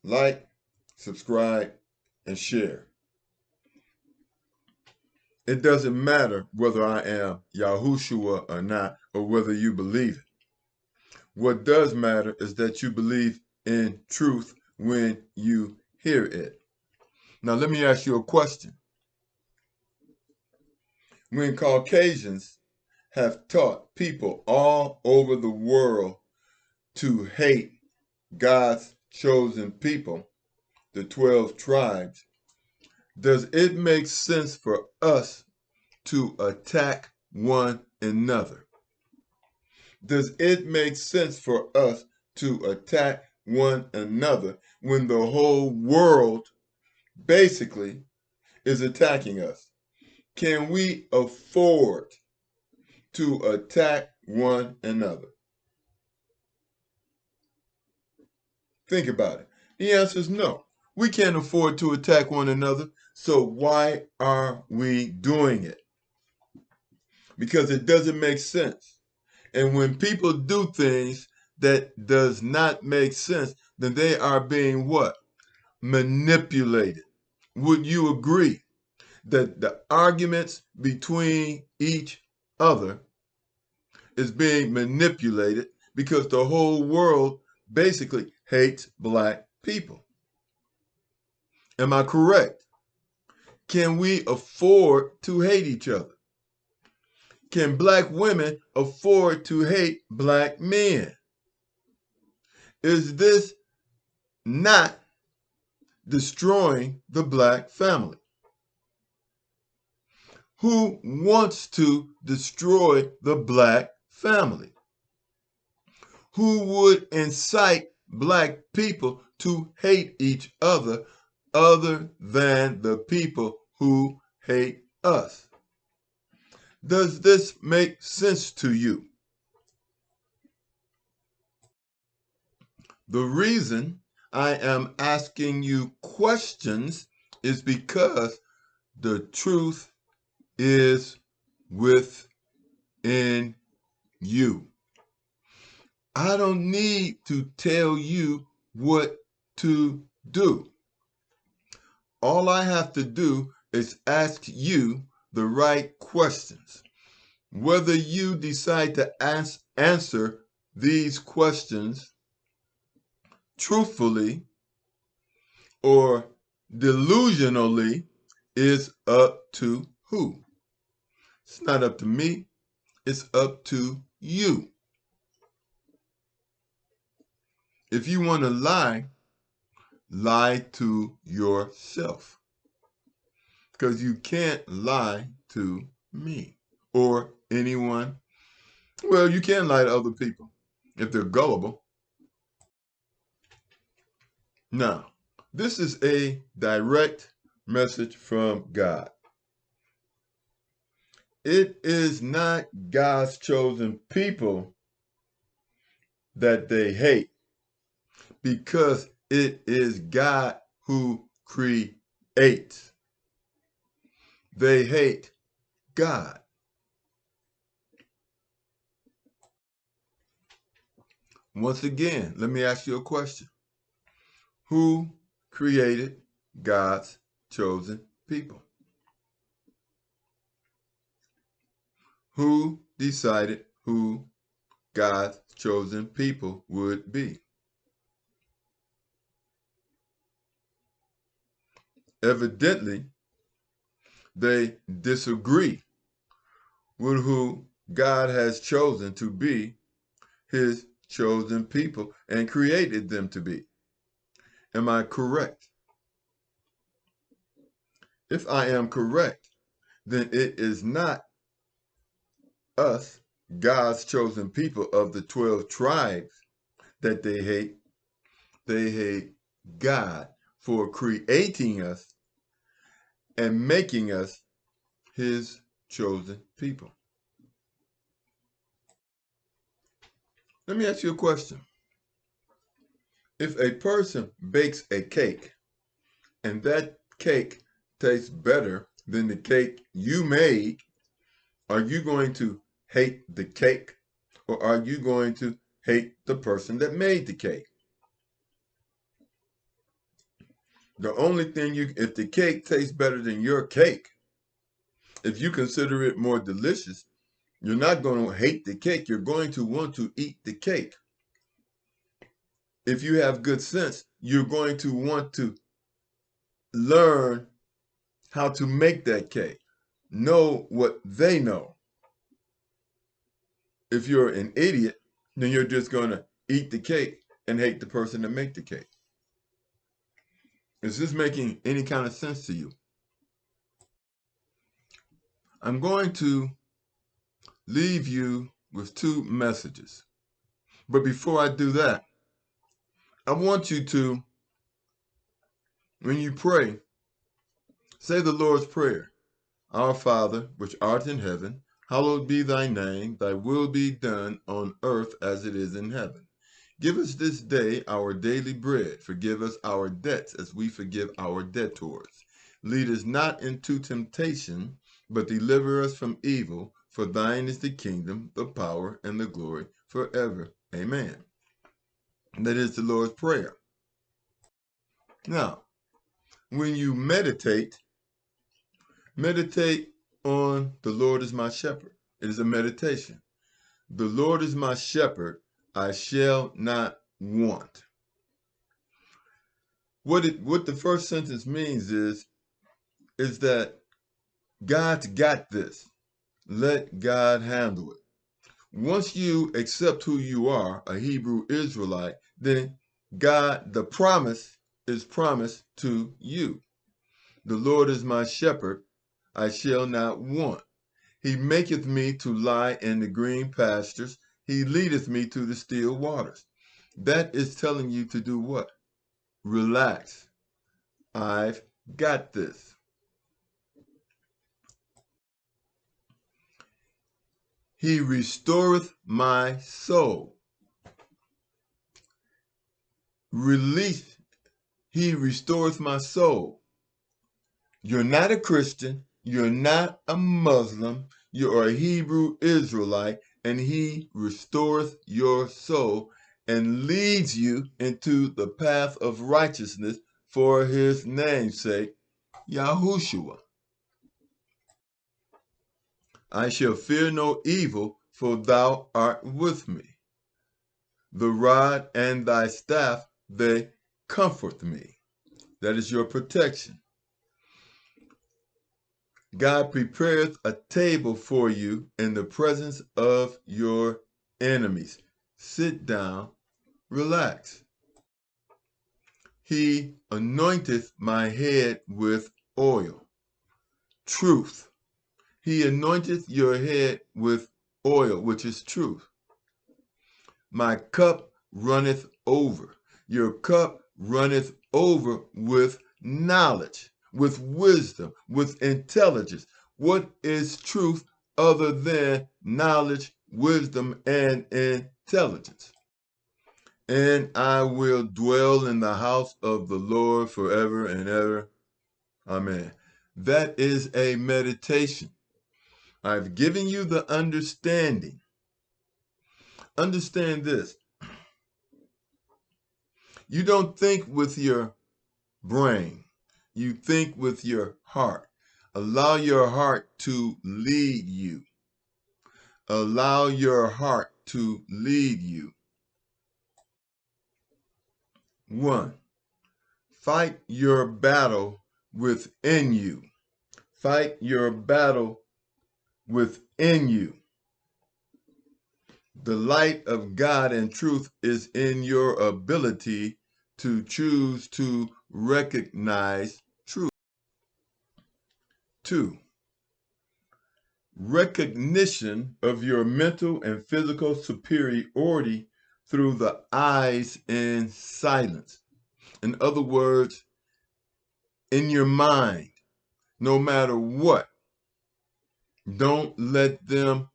like, subscribe, and share. It doesn't matter whether I am Yahushua or not, or whether you believe it. What does matter is that you believe in truth when you hear it. Now, let me ask you a question. When Caucasians have taught people all over the world to hate God's chosen people, the 12 tribes, does it make sense for us to attack one another? Does it make sense for us to attack one another when the whole world basically is attacking us? Can we afford to attack one another? Think about it. The answer is no. We can't afford to attack one another, so why are we doing it? Because it doesn't make sense. And when people do things that does not make sense, then they are being what? Manipulated. Would you agree that the arguments between each other is being manipulated because the whole world basically hates black people? Am I correct? Can we afford to hate each other? Can black women afford to hate black men? Is this not destroying the black family? Who wants to destroy the black family? Who would incite black people to hate each other than the people who hate us? Does this make sense to you? The reason I am asking you questions is because the truth is within you. I don't need to tell you what to do. All I have to do is ask you the right questions. Whether you decide to answer these questions truthfully or delusionally is up to who? It's not up to me. It's up to you. If you want to lie, lie to yourself. Because you can't lie to me or anyone. Well, you can lie to other people if they're gullible. Now, this is a direct message from God. It is not God's chosen people that they hate, because it is God who creates. They hate God. Once again, let me ask you a question. Who created God's chosen people? Who decided who God's chosen people would be? Evidently, they disagree with who God has chosen to be his chosen people and created them to be. Am I correct? If I am correct, then it is not us, God's chosen people of the 12 tribes, that they hate. They hate God for creating us and making us his chosen people. Let me ask you a question. If a person bakes a cake and that cake tastes better than the cake you made, are you going to hate the cake, or are you going to hate the person that made the cake? The only thing if the cake tastes better than your cake, if you consider it more delicious, you're not going to hate the cake. You're going to want to eat the cake. If you have good sense, you're going to want to learn how to make that cake. Know what they know. If you're an idiot, then you're just going to eat the cake and hate the person that made the cake. Is this making any kind of sense to you? I'm going to leave you with 2 messages. But before I do that, I want you to, when you pray, say the Lord's Prayer. Our Father, which art in heaven, hallowed be thy name. Thy will be done on earth as it is in heaven. Give us this day our daily bread. Forgive us our debts as we forgive our debtors. Lead us not into temptation, but deliver us from evil. For thine is the kingdom, the power, and the glory forever. Amen. That is the Lord's Prayer. Now, when you meditate on the Lord is my shepherd. It is a meditation. The Lord is my shepherd, I shall not want. What the first sentence means is that God's got this. Let God handle it. Once you accept who you are, a Hebrew Israelite, then God, the promise is promised to you. The Lord is my shepherd, I shall not want. He maketh me to lie in the green pastures. He leadeth me to the still waters. That is telling you to do what? Relax. I've got this. He restoreth my soul. Release. He restoreth my soul. You're not a Christian. You're not a Muslim. You're a Hebrew Israelite, and he restoreth your soul and leads you into the path of righteousness for his name's sake, Yahushua. I shall fear no evil, for thou art with me. The rod and thy staff, they comfort me. That is your protection. God prepareth a table for you in the presence of your enemies. Sit down, relax. He anointeth my head with oil. Truth. He anointeth your head with oil, which is truth. My cup runneth over. Your cup runneth over with knowledge, with wisdom, with intelligence. What is truth other than knowledge, wisdom, and intelligence? And I will dwell in the house of the Lord forever and ever. Amen. That is a meditation. I've given you the understanding. Understand this. You don't think with your brain. You think with your heart. Allow your heart to lead you. Allow your heart to lead you. 1. Fight your battle within you. Fight your battle within you. The light of God and truth is in your ability to choose to recognize truth. 2. Recognition of your mental and physical superiority through the eyes in silence. In other words, in your mind, no matter what, don't let them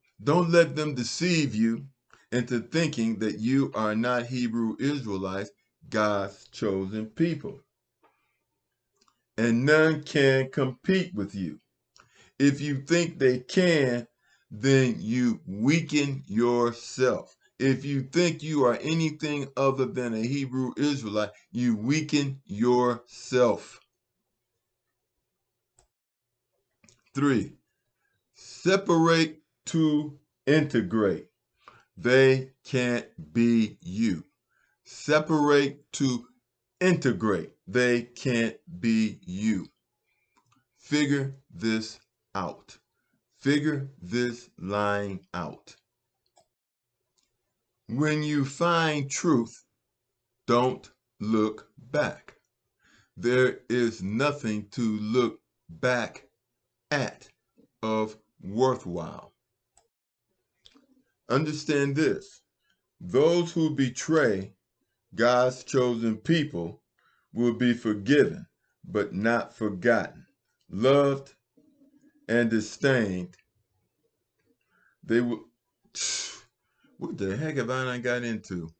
deceive you into thinking that you are not Hebrew Israelites, God's chosen people. And none can compete with you. If you think they can, then you weaken yourself. If you think you are anything other than a Hebrew Israelite, you weaken yourself. 3. Separate to integrate. They can't be you. Separate to integrate. They can't be you. Figure this out. Figure this line out. When you find truth, don't look back. There is nothing to look back at of worthwhile. Understand this. Those who betray God's chosen people will be forgiven, but not forgotten, loved and disdained. They will. What the heck have I got into?